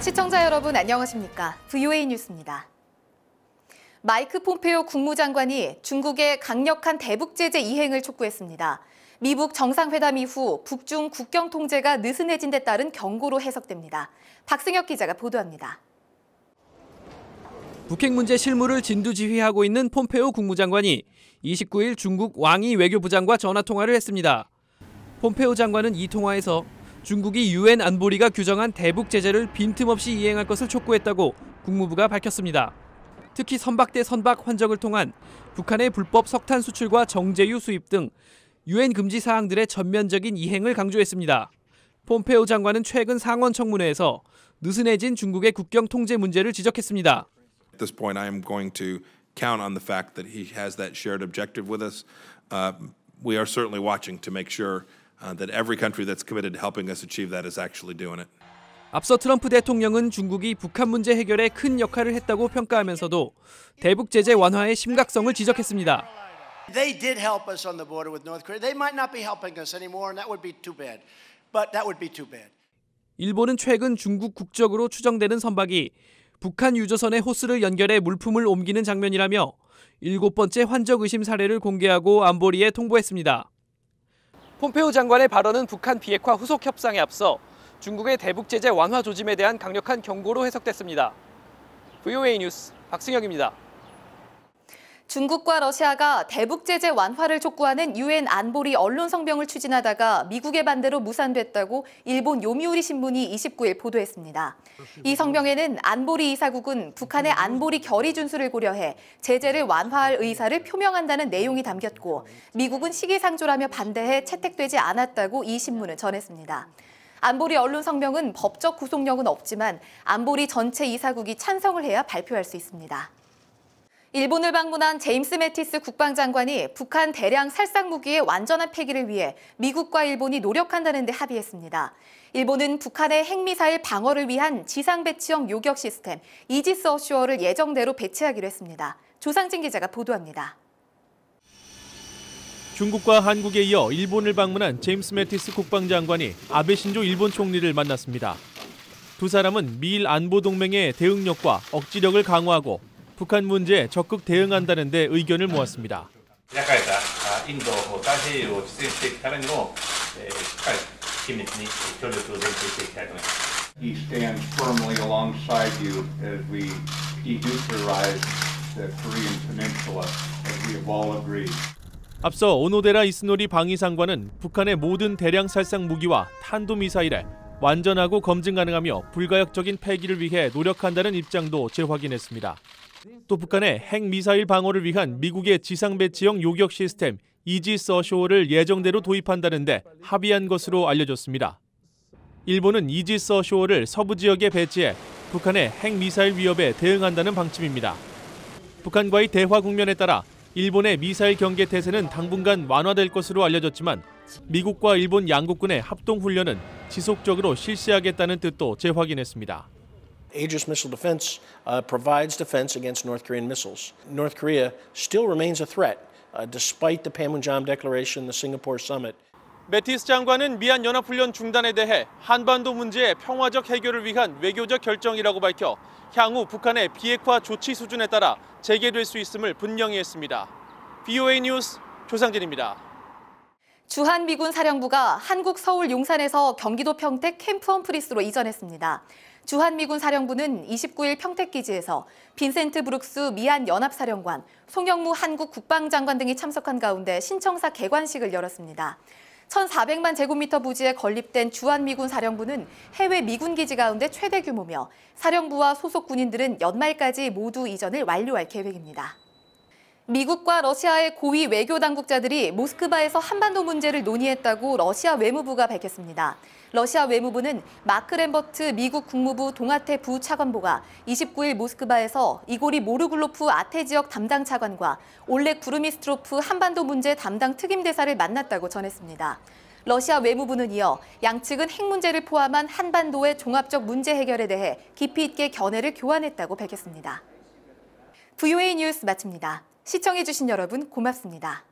시청자 여러분 안녕하십니까? VOA 뉴스입니다. 마이크 폼페오 국무장관이 중국의 강력한 대북 제재 이행을 촉구했습니다. 미북 정상회담 이후 북중 국경 통제가 느슨해진 데 따른 경고로 해석됩니다. 박승혁 기자가 보도합니다. 북핵 문제 실무를 진두지휘하고 있는 폼페오 국무장관이 29일 중국 왕이 외교부장과 전화통화를 했습니다. 폼페오 장관은 이 통화에서 중국이 유엔 안보리가 규정한 대북 제재를 빈틈없이 이행할 것을 촉구했다고 국무부가 밝혔습니다. 특히 선박 대 선박 환적을 통한 북한의 불법 석탄 수출과 정제유 수입 등 유엔 금지 사항들의 전면적인 이행을 강조했습니다. 폼페오 장관은 최근 상원 청문회에서 느슨해진 중국의 국경 통제 문제를 지적했습니다. At this point, I am going to count on the fact that he has that shared objective with us. We are certainly watching to make sure that every country that's committed to helping us achieve that is actually doing it. 앞서 트럼프 대통령은 중국이 북한 문제 해결에 큰 역할을 했다고 평가하면서도 대북 제재 완화의 심각성을 지적했습니다. They did help us on the border with North Korea. They might not be helping us anymore, and that would be too bad. But that would be too bad. 일본은 최근 중국 국적으로 추정되는 선박이 북한 유조선의 호스를 연결해 물품을 옮기는 장면이라며 7번째 환적 의심 사례를 공개하고 안보리에 통보했습니다. 폼페오 장관의 발언은 북한 비핵화 후속 협상에 앞서 중국의 대북 제재 완화 조짐에 대한 강력한 경고로 해석됐습니다. VOA 뉴스 박승혁입니다. 중국과 러시아가 대북 제재 완화를 촉구하는 유엔 안보리 언론 성명을 추진하다가 미국의 반대로 무산됐다고 일본 요미우리 신문이 29일 보도했습니다. 이 성명에는 안보리 이사국은 북한의 안보리 결의 준수를 고려해 제재를 완화할 의사를 표명한다는 내용이 담겼고 미국은 시기상조라며 반대해 채택되지 않았다고 이 신문은 전했습니다. 안보리 언론 성명은 법적 구속력은 없지만 안보리 전체 이사국이 찬성을 해야 발표할 수 있습니다. 일본을 방문한 제임스 매티스 국방장관이 북한 대량 살상 무기의 완전한 폐기를 위해 미국과 일본이 노력한다는 데 합의했습니다. 일본은 북한의 핵미사일 방어를 위한 지상 배치형 요격 시스템 이지스 어슈어를 예정대로 배치하기로 했습니다. 조상진 기자가 보도합니다. 중국과 한국에 이어 일본을 방문한 제임스 매티스 국방장관이 아베 신조 일본 총리를 만났습니다. 두 사람은 미일 안보 동맹의 대응력과 억지력을 강화하고 북한 문제에 적극 대응한다는 데 의견을 모았습니다. He stands firmly alongside you as we denuclearize the Korean Peninsula, as we have all agreed. 앞서 오노데라 이스노리 방위상관은 북한의 모든 대량 살상 무기와 탄도미사일에 완전하고 검증 가능하며 불가역적인 폐기를 위해 노력한다는 입장도 재확인했습니다. 또 북한의 핵미사일 방어를 위한 미국의 지상 배치형 요격 시스템 이지스 어쇼어를 예정대로 도입한다는데 합의한 것으로 알려졌습니다. 일본은 이지스 어쇼어를 서부 지역에 배치해 북한의 핵미사일 위협에 대응한다는 방침입니다. 북한과의 대화 국면에 따라 일본의 미사일 경계 태세는 당분간 완화될 것으로 알려졌지만 미국과 일본 양국군의 합동훈련은 지속적으로 실시하겠다는 뜻도 재확인했습니다. Aegis missile defense provides defense against North Korean missiles. North Korea still remains a threat despite the Panmunjom Declaration, the Singapore Summit. 매티스 장관은 미한 연합훈련 중단에 대해 한반도 문제의 평화적 해결을 위한 외교적 결정이라고 밝혀 향후 북한의 비핵화 조치 수준에 따라 재개될 수 있음을 분명히 했습니다. VOA 뉴스 조상진입니다. 주한미군 사령부가 한국 서울 용산에서 경기도 평택 캠프 험프리스로 이전했습니다. 주한미군 사령부는 29일 평택기지에서 빈센트 브룩스 미한 연합사령관, 송영무 한국 국방장관 등이 참석한 가운데 신청사 개관식을 열었습니다. 1,400만 제곱미터 부지에 건립된 주한미군 사령부는 해외 미군 기지 가운데 최대 규모며 사령부와 소속 군인들은 연말까지 모두 이전을 완료할 계획입니다. 미국과 러시아의 고위 외교 당국자들이 모스크바에서 한반도 문제를 논의했다고 러시아 외무부가 밝혔습니다. 러시아 외무부는 마크 램버트 미국 국무부 동아태 부차관보가 29일 모스크바에서 이고리 모르글로프 아태 지역 담당 차관과 올렉 부르미스트로프 한반도 문제 담당 특임대사를 만났다고 전했습니다. 러시아 외무부는 이어 양측은 핵 문제를 포함한 한반도의 종합적 문제 해결에 대해 깊이 있게 견해를 교환했다고 밝혔습니다. VOA 뉴스 마칩니다. 시청해주신 여러분 고맙습니다.